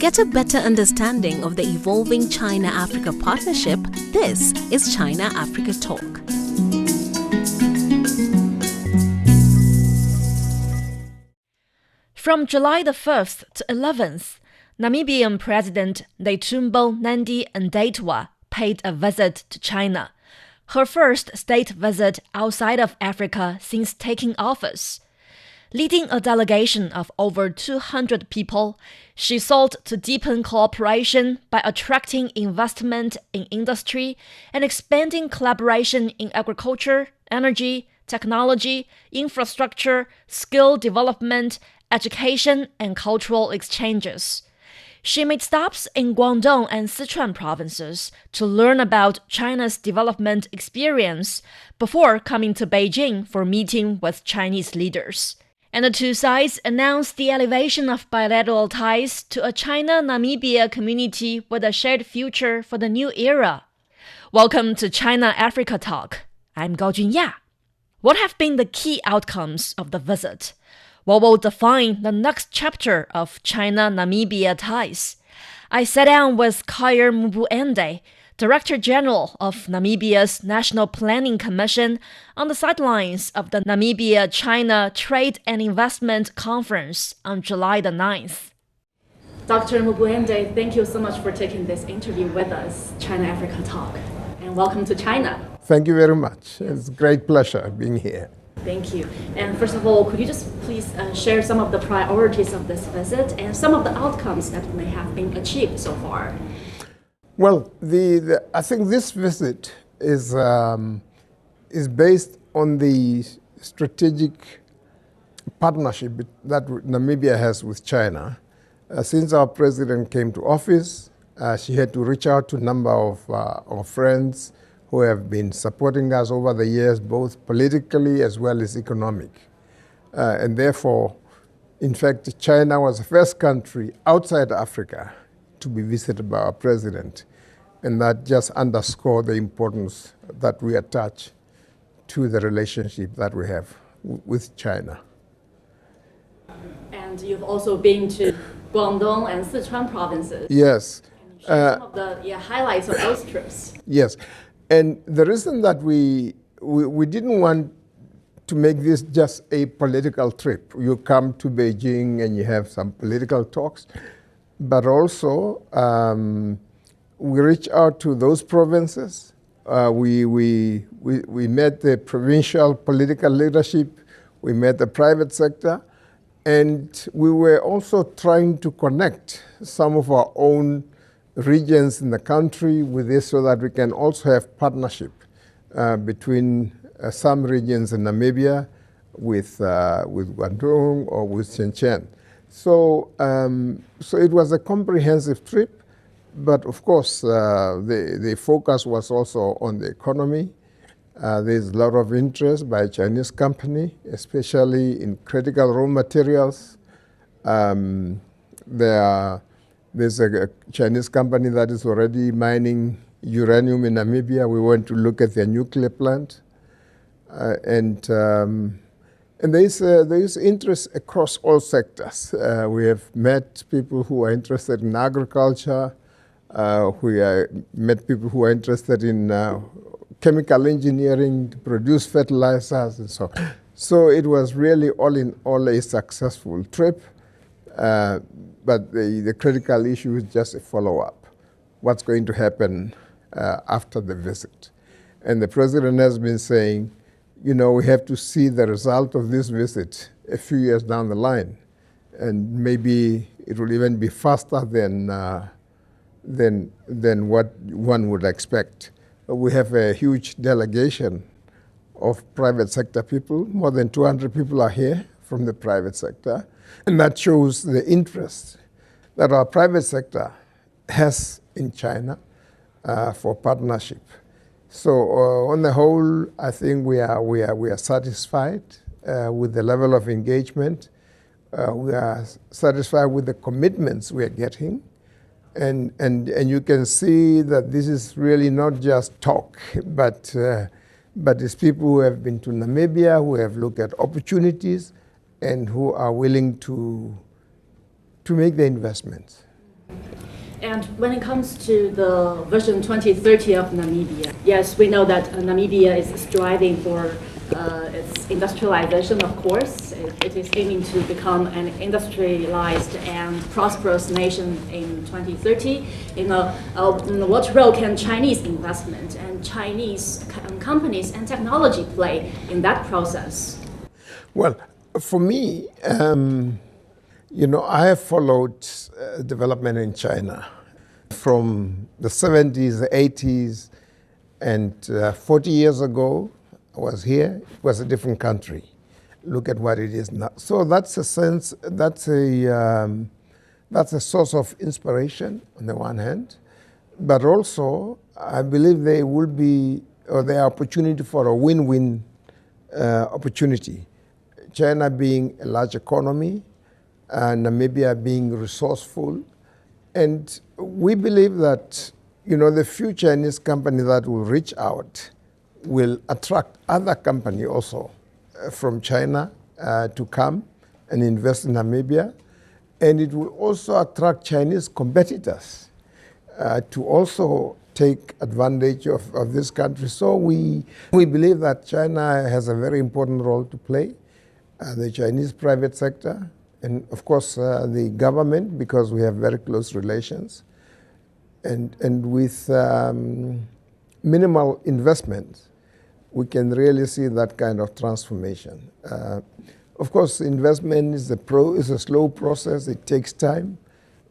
get a better understanding of the evolving China-Africa partnership, this is China-Africa Talk. From July the 1st to 11th, Namibian President Netumbo Nandi-Ndaitwah paid a visit to China, her first state visit outside of Africa since taking office. Leading a delegation of over 200 people, she sought to deepen cooperation by attracting investment in industry and expanding collaboration in agriculture, energy, technology, infrastructure, skill development, education, and cultural exchanges. She made stops in Guangdong and Sichuan provinces to learn about China's development experience before coming to Beijing for meeting with Chinese leaders. And the two sides announced the elevation of bilateral ties to a China-Namibia community with a shared future for the new era. Welcome to China-Africa Talk. I'm Gao Junya. What have been the key outcomes of the visit? What will define the next chapter of China-Namibia ties? I sat down with Kaire Mbuende, Director General of Namibia's National Planning Commission, on the sidelines of the Namibia-China Trade and Investment Conference on July the 9th. Dr. Mbuende, thank you so much for taking this interview with us, China-Africa Talk, and welcome to China. Thank you very much. It's a great pleasure being here. Thank you. And first of all, could you just please share some of the priorities of this visit and some of the outcomes that may have been achieved so far? Well, I think this visit is based on the strategic partnership that Namibia has with China. Since our president came to office, she had to reach out to a number of our friends who have been supporting us over the years, both politically as well as economic. And therefore, in fact, China was the first country outside Africa to be visited by our president. And that just underscored the importance that we attach to the relationship that we have with China. And you've also been to Guangdong and Sichuan provinces. Yes. Can you share some of the highlights of those trips? Yes. And the reason that we didn't want to make this just a political trip. You come to Beijing and you have some political talks, but also we reach out to those provinces. We met the provincial political leadership. We met the private sector. And we were also trying to connect some of our own regions in the country with this so that we can also have partnership between some regions in Namibia with Guangdong or with Shenzhen. So it was a comprehensive trip. But of course, the focus was also on the economy. There's a lot of interest by Chinese company, especially in critical raw materials. There's a Chinese company that is already mining uranium in Namibia. We went to look at their nuclear plant. And there is interest across all sectors. We have met people who are interested in agriculture. We met people who are interested in chemical engineering to produce fertilizers and so on. So it was really all in all a successful trip. But the critical issue is just a follow-up. What's going to happen after the visit? And the president has been saying, you know, we have to see the result of this visit a few years down the line. And maybe it will even be faster than what one would expect. We have a huge delegation of private sector people. More than 200 people are here from the private sector. And that shows the interest that our private sector has in China for partnership. So on the whole, I think we are satisfied with the level of engagement. We are satisfied with the commitments we are getting. And you can see that this is really not just talk, but it's people who have been to Namibia, who have looked at opportunities, and who are willing to make the investments. And when it comes to the Vision 2030 of Namibia, yes, we know that Namibia is striving for its industrialization, of course. It is aiming to become an industrialized and prosperous nation in 2030. What role can Chinese investment and Chinese companies and technology play in that process? Well, for me, I have followed development in China from the 70s, the 80s, and 40 years ago, I was here. It was a different country. Look at what it is now. So that's a sense. That's a source of inspiration on the one hand, but also I believe there will be there are opportunity for a win-win opportunity. China being a large economy, Namibia being resourceful, and we believe that the few Chinese company that will reach out will attract other company also from China to come and invest in Namibia, and it will also attract Chinese competitors to also take advantage of this country. So we believe that China has a very important role to play, the Chinese private sector, and of course the government, because we have very close relations, and with minimal investment, we can really see that kind of transformation. Of course, investment is a slow process. It takes time.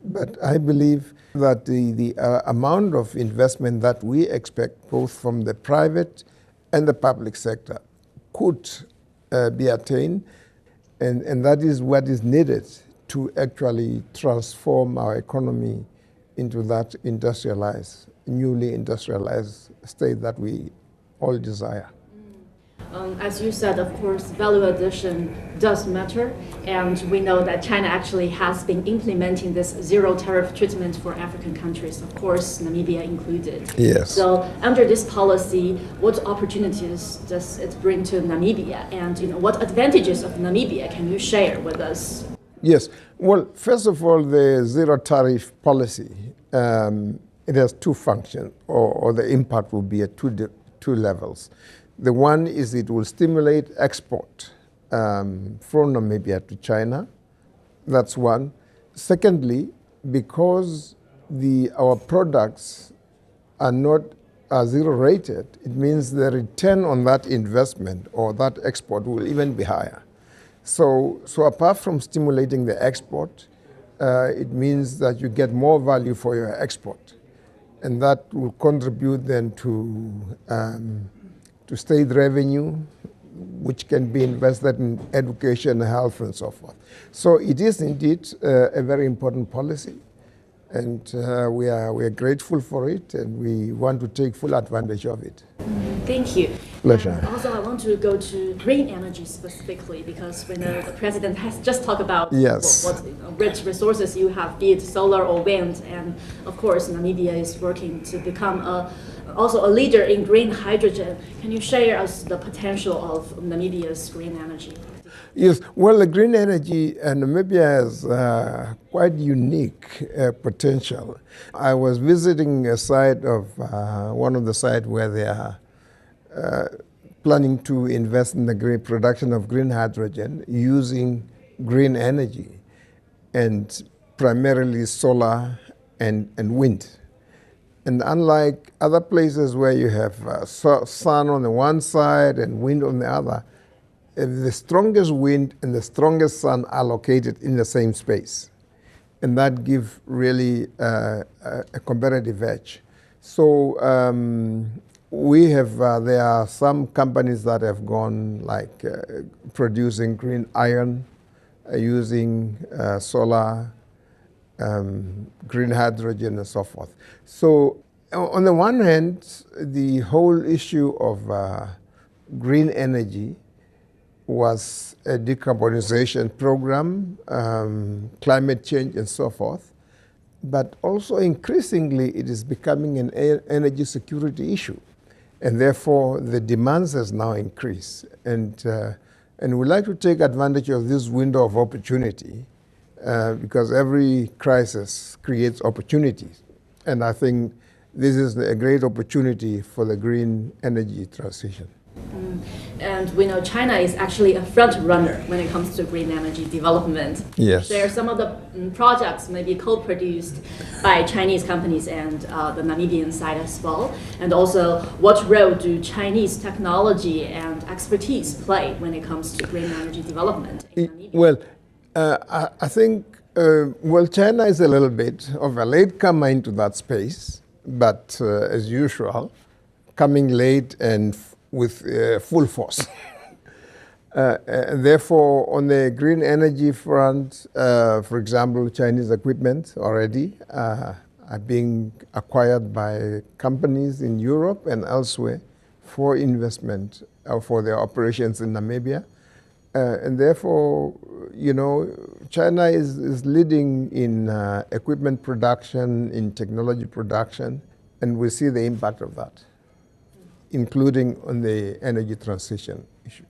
But I believe that the amount of investment that we expect, both from the private and the public sector, could be attained. And that is what is needed to actually transform our economy into that newly industrialized state that we all desire. As you said, of course, value addition does matter, and we know that China actually has been implementing this zero tariff treatment for African countries, of course, Namibia included. Yes. So under this policy, what opportunities does it bring to Namibia, and what advantages of Namibia can you share with us? Yes. Well, first of all, the zero tariff policy, it has two functions, or the impact will be at two levels. The one is it will stimulate export from Namibia to China. That's one. Secondly, because our products are not zero rated, it means the return on that investment or that export will even be higher. So apart from stimulating the export, it means that you get more value for your export, and that will contribute then to state revenue, which can be invested in education, health, and so forth. So it is indeed a very important policy, and we are grateful for it, and we want to take full advantage of it. Thank you. Pleasure. Also, I want to go to green energy specifically, because we know the president has just talked about yes. what rich resources you have, be it solar or wind, and of course Namibia is working to become also a leader in green hydrogen. Can you share us the potential of Namibia's green energy? Yes, well, the green energy, Namibia has quite unique potential. I was visiting a site of one of the sites where they are planning to invest in the production of green hydrogen using green energy, and primarily solar and wind. And unlike other places where you have sun on the one side and wind on the other, the strongest wind and the strongest sun are located in the same space. And that gives really a competitive edge. So there are some companies that have gone like producing green iron, using solar, green hydrogen, and so forth. So on the one hand, the whole issue of green energy was a decarbonization program, climate change, and so forth. But also increasingly, it is becoming an energy security issue. And therefore, the demands has now increased. And we'd like to take advantage of this window of opportunity because every crisis creates opportunities. And I think this is a great opportunity for the green energy transition. And we know China is actually a front runner when it comes to green energy development. Yes. There are some of the projects maybe co-produced by Chinese companies and the Namibian side as well. And also, what role do Chinese technology and expertise play when it comes to green energy development in Namibia? Well, I think, China is a little bit of a latecomer into that space, but as usual, coming late and with full force. Therefore, on the green energy front, for example, Chinese equipment already are being acquired by companies in Europe and elsewhere for investment for their operations in Namibia. And therefore, China is leading in equipment production, in technology production, and we see the impact of that, including on the energy transition issue.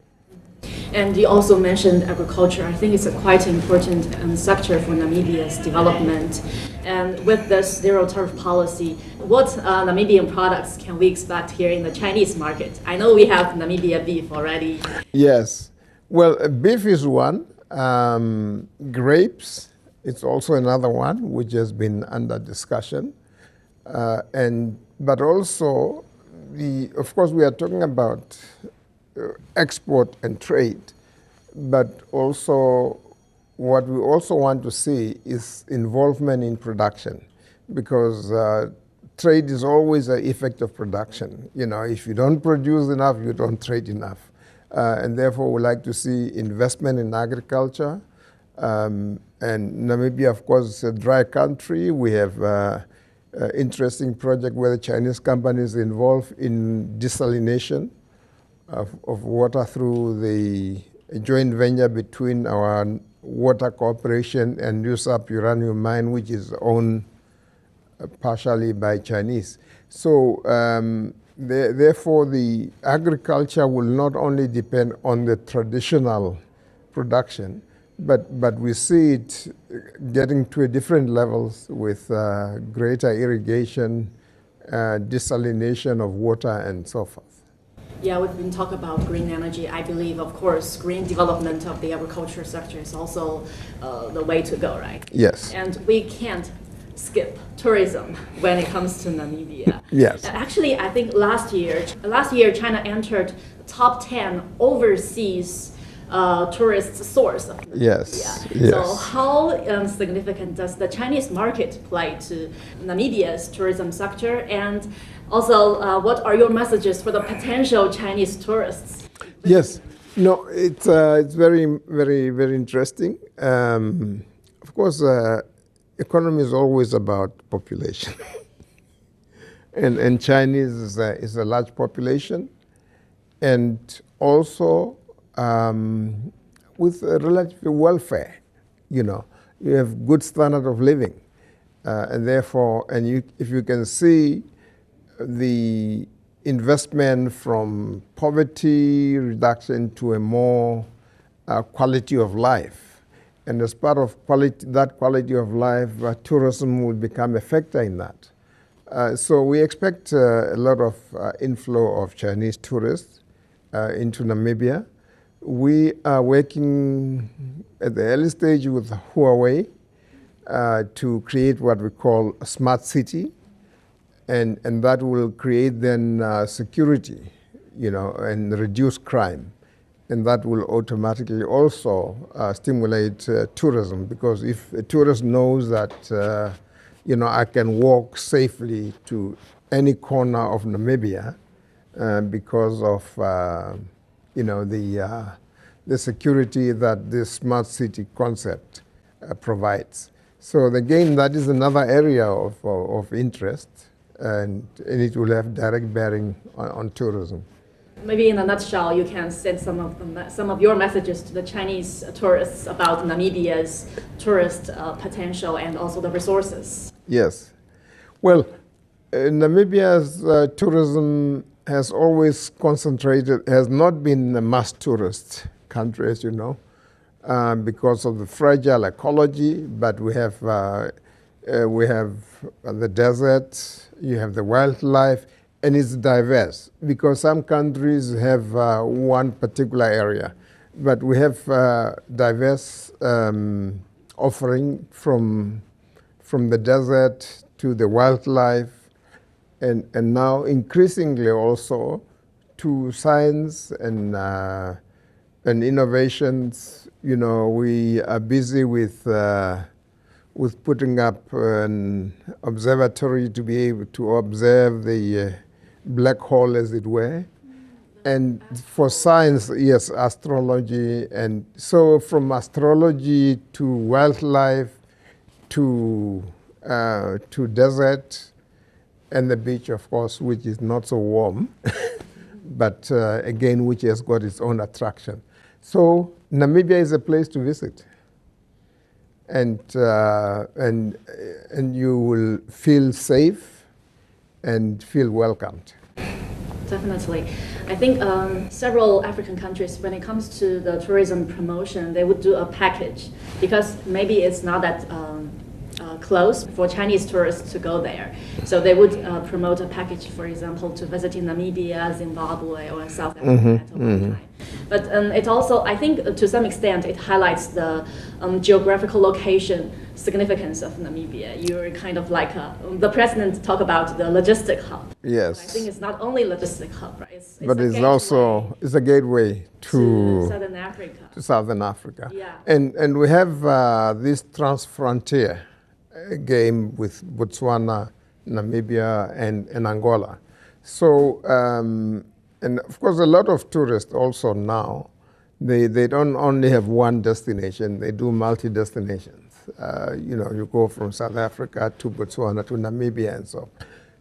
And you also mentioned agriculture. I think it's a quite important sector for Namibia's development. And with this zero tariff policy, what Namibian products can we expect here in the Chinese market? I know we have Namibia beef already. Yes. Well, beef is one. Grapes, it's also another one which has been under discussion. But also, of course, we are talking about export and trade, but also what we also want to see is involvement in production, because trade is always an effect of production. If you don't produce enough, you don't trade enough. And therefore, we like to see investment in agriculture. And Namibia, of course, is a dry country. We have interesting project where the Chinese company is involved in desalination of water through the joint venture between our water corporation and USAP uranium mine, which is owned partially by Chinese. So therefore, the agriculture will not only depend on the traditional production, but we see it getting to a different levels with greater irrigation, desalination of water, and so forth. Yeah, we've been talking about green energy. I believe, of course, green development of the agriculture sector is also the way to go, right? Yes. And we can't skip tourism when it comes to Namibia. Yes. Actually, I think last year China entered top 10 overseas tourist source of Namibia. Yes. Yes. So how significant does the Chinese market play to Namibia's tourism sector? And also, what are your messages for the potential Chinese tourists? Yes. No, it's very, very, very interesting. Of course, economy is always about population. and Chinese is a large population. And also, with relative welfare, you have good standard of living, and therefore, if you can see the investment from poverty reduction to a more quality of life, and as part of that quality of life, tourism will become a factor in that. So we expect a lot of inflow of Chinese tourists into Namibia. We are working at the early stage with Huawei to create what we call a smart city, and that will create then security, and reduce crime, and that will automatically also stimulate tourism, because if a tourist knows that I can walk safely to any corner of Namibia because of the security that this smart city concept provides. So again, that is another area of interest, and it will have direct bearing on tourism. Maybe in a nutshell, you can send some of your messages to the Chinese tourists about Namibia's tourist potential and also the resources. Yes. Well, Namibia's tourism has always has not been a mass tourist country, as you know. because of the fragile ecology, but we have the desert, you have the wildlife, and it's diverse because some countries have one particular area, but we have diverse offering from the desert to the wildlife, and now increasingly also to science and innovations. You know, we are busy with putting up an observatory to be able to observe the black hole, as it were. And for science, yes, astrology. And so from astrology to wildlife to desert, and the beach, of course, which is not so warm, but again, which has got its own attraction. So Namibia is a place to visit, and you will feel safe and feel welcomed. Definitely. I think several African countries, when it comes to the tourism promotion, they would do a package because maybe it's not that close for Chinese tourists to go there. So they would promote a package, for example, to visiting Namibia, Zimbabwe, or South Africa at one time. But it also, I think, to some extent, it highlights the geographical location significance of Namibia. You're kind of like the president talked about the logistic hub. Yes. I think it's not only logistic hub, right? It's also a gateway to Southern Africa. To Southern Africa. Yeah. And we have this transfrontier game with Botswana, Namibia, and Angola. So, and of course, a lot of tourists also now, they don't only have one destination, they do multi-destinations. You know, you go from South Africa to Botswana to Namibia and so on.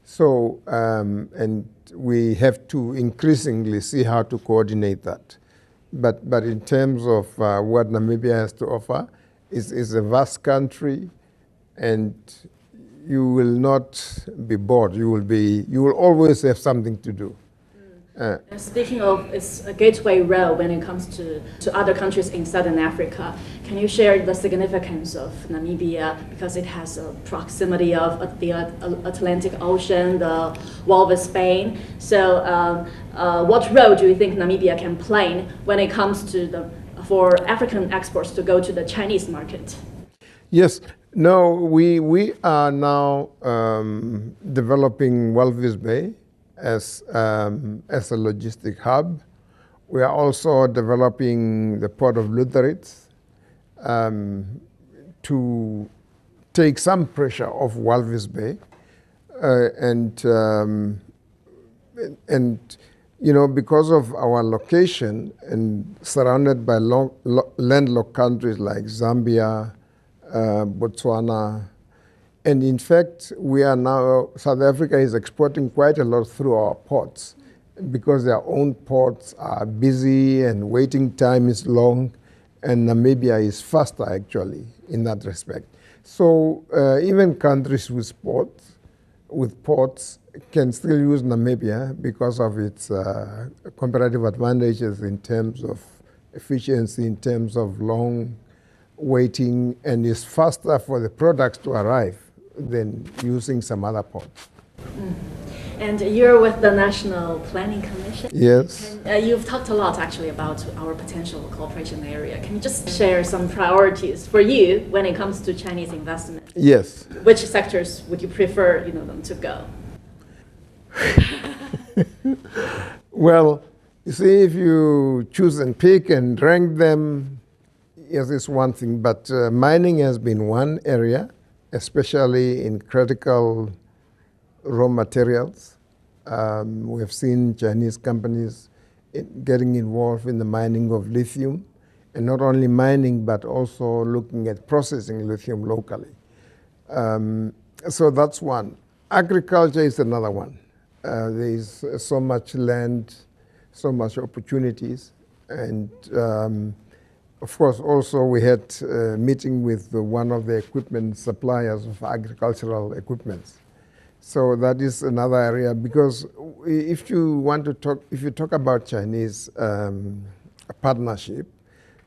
So, and we have to increasingly see how to coordinate that. But in terms of what Namibia has to offer, is a vast country, and you will not be bored. You will always have something to do. Speaking of, it's a gateway role when it comes to other countries in Southern Africa. Can you share the significance of Namibia because it has a proximity of the Atlantic Ocean, the wall with Spain? So, what role do you think Namibia can play when it comes to for African exports to go to the Chinese market? Yes. No, we are now developing Walvis Bay as a logistic hub. We are also developing the port of Lutherits to take some pressure off Walvis Bay, and you know, because of our location and surrounded by landlocked countries like Zambia, Botswana, and in fact, we are now, South Africa is exporting quite a lot through our ports because their own ports are busy and waiting time is long, and Namibia is faster actually in that respect. So even countries with ports can still use Namibia because of its comparative advantages in terms of efficiency, in terms of long waiting, and is faster for the products to arrive than using some other ports. And you're with the National Planning Commission? Yes. You've talked a lot actually about our potential cooperation area. Can you just share some priorities for you when it comes to Chinese investment? Yes. Which sectors would you prefer them to go? Well, you see, if you choose and pick and rank them, yes, it's one thing, but mining has been one area, especially in critical raw materials. We have seen Chinese companies getting involved in the mining of lithium, and not only mining, but also looking at processing lithium locally. So that's one. Agriculture is another one. There is so much land, so much opportunities, and of course, also we had a meeting with one of the equipment suppliers of agricultural equipment. So that is another area, because if you talk about Chinese partnership,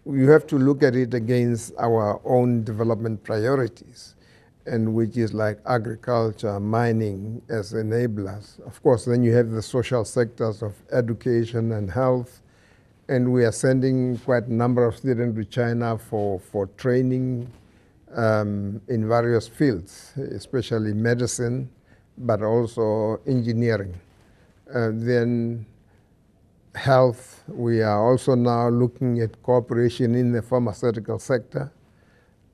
you have to look at it against our own development priorities, and which is like agriculture, mining as enablers. Of course, then you have the social sectors of education and health, and we are sending quite a number of students to China for training in various fields, especially medicine, but also engineering. Then health, we are also now looking at cooperation in the pharmaceutical sector.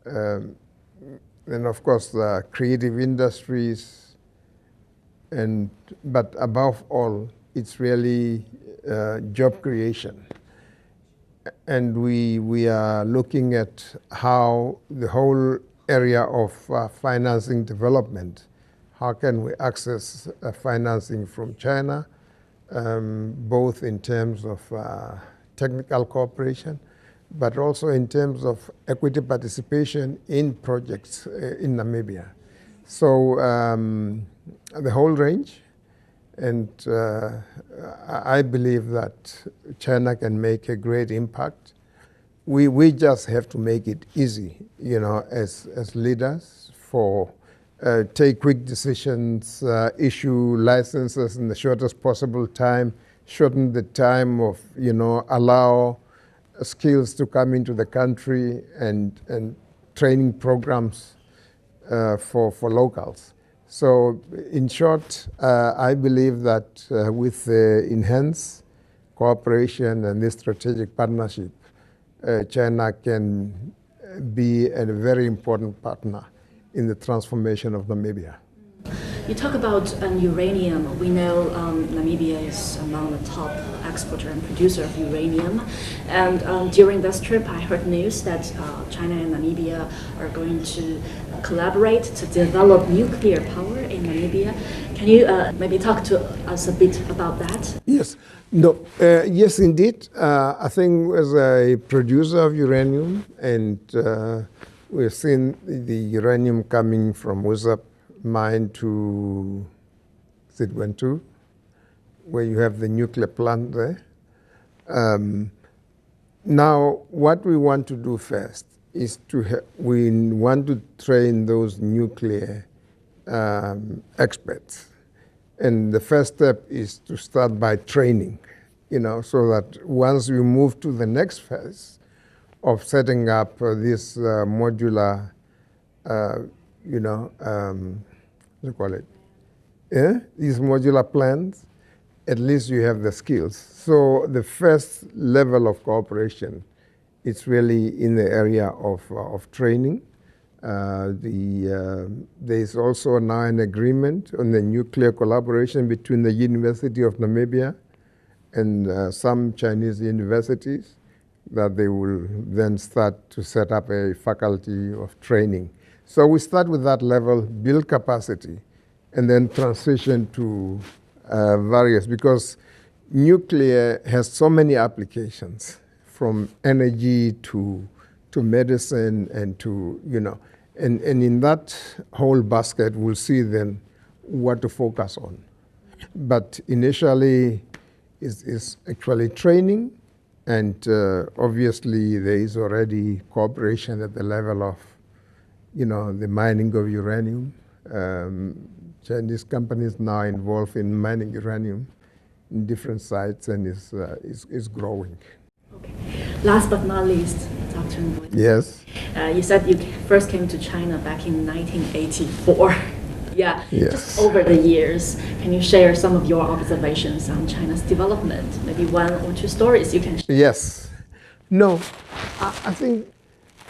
And of course, the creative industries, but above all, it's really job creation. And we are looking at how the whole area of financing development, how can we access financing from China, both in terms of technical cooperation, but also in terms of equity participation in projects in Namibia. So the whole range, and I believe that China can make a great impact. We just have to make it easy, as leaders for take quick decisions, issue licenses in the shortest possible time, shorten the time of, allow skills to come into the country, and training programs for locals. So in short, I believe that with the enhanced cooperation and this strategic partnership, China can be a very important partner in the transformation of Namibia. You talk about uranium. We know Namibia is among the top exporter and producer of uranium. And during this trip, I heard news that China and Namibia are going to collaborate to develop nuclear power in Namibia. Can you maybe talk to us a bit about that? Yes. No. Yes, indeed. I think as a producer of uranium, and we've seen the uranium coming from Wizap mine to Zidwentu, where you have the nuclear plant there. Now, what we want to do first is we want to train those nuclear experts. And the first step is to start by training, so that once we move to the next phase of setting up this modular, what do you call it? These modular plans, at least you have the skills. So the first level of cooperation, it's really in the area of training. There's also now an agreement on the nuclear collaboration between the University of Namibia and some Chinese universities, that they will then start to set up a faculty of training. So we start with that level, build capacity, and then transition to various, because nuclear has so many applications, from energy to medicine and to, and in that whole basket, we'll see then what to focus on. But initially, is actually training, and obviously there is already cooperation at the level of, the mining of uranium. Chinese companies now involved in mining uranium in different sites, and is growing. Okay. Last but not least, Dr. Mbuende. Yes. You said you first came to China back in 1984. Yeah. Yes. Just over the years, can you share some of your observations on China's development? Maybe one or two stories you can share. Yes. No, I think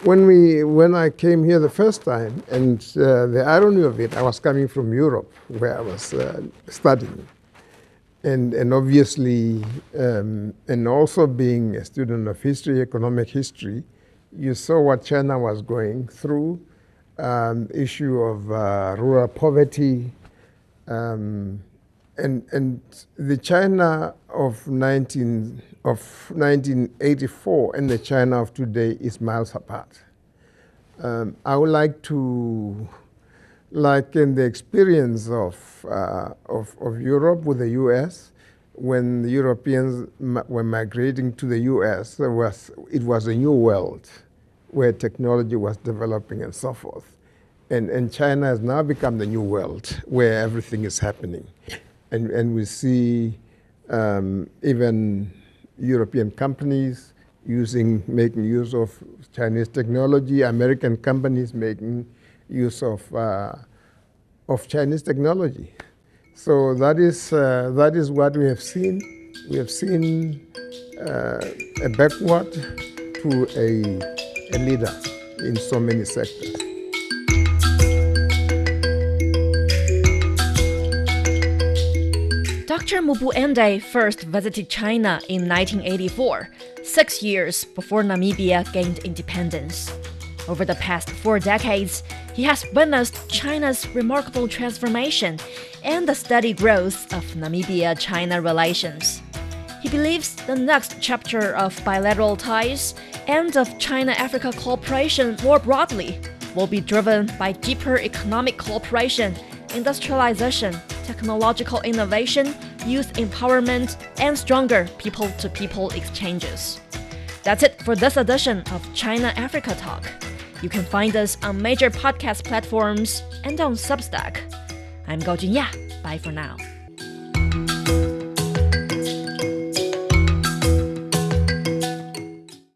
when I came here the first time, and the irony of it, I was coming from Europe, where I was studying. And obviously, and also being a student of history, economic history, you saw what China was going through, issue of rural poverty, and the China of 1984 and the China of today is miles apart. I would like to liken the experience of Europe with the US. when the Europeans were migrating to the US, it was a new world where technology was developing and so forth. And China has now become the new world where everything is happening. And we see even European companies making use of Chinese technology, American companies making use of Chinese technology. So that is what we have seen. We have seen a backward to a leader in so many sectors. Dr. Mbuende first visited China in 1984, 6 years before Namibia gained independence. Over the past 4 decades, he has witnessed China's remarkable transformation and the steady growth of Namibia-China relations. He believes the next chapter of bilateral ties and of China-Africa cooperation more broadly will be driven by deeper economic cooperation, industrialization, technological innovation, youth empowerment, and stronger people-to-people exchanges. That's it for this edition of China-Africa Talk. You can find us on major podcast platforms and on Substack. I'm Gaojun Ya. Bye for now.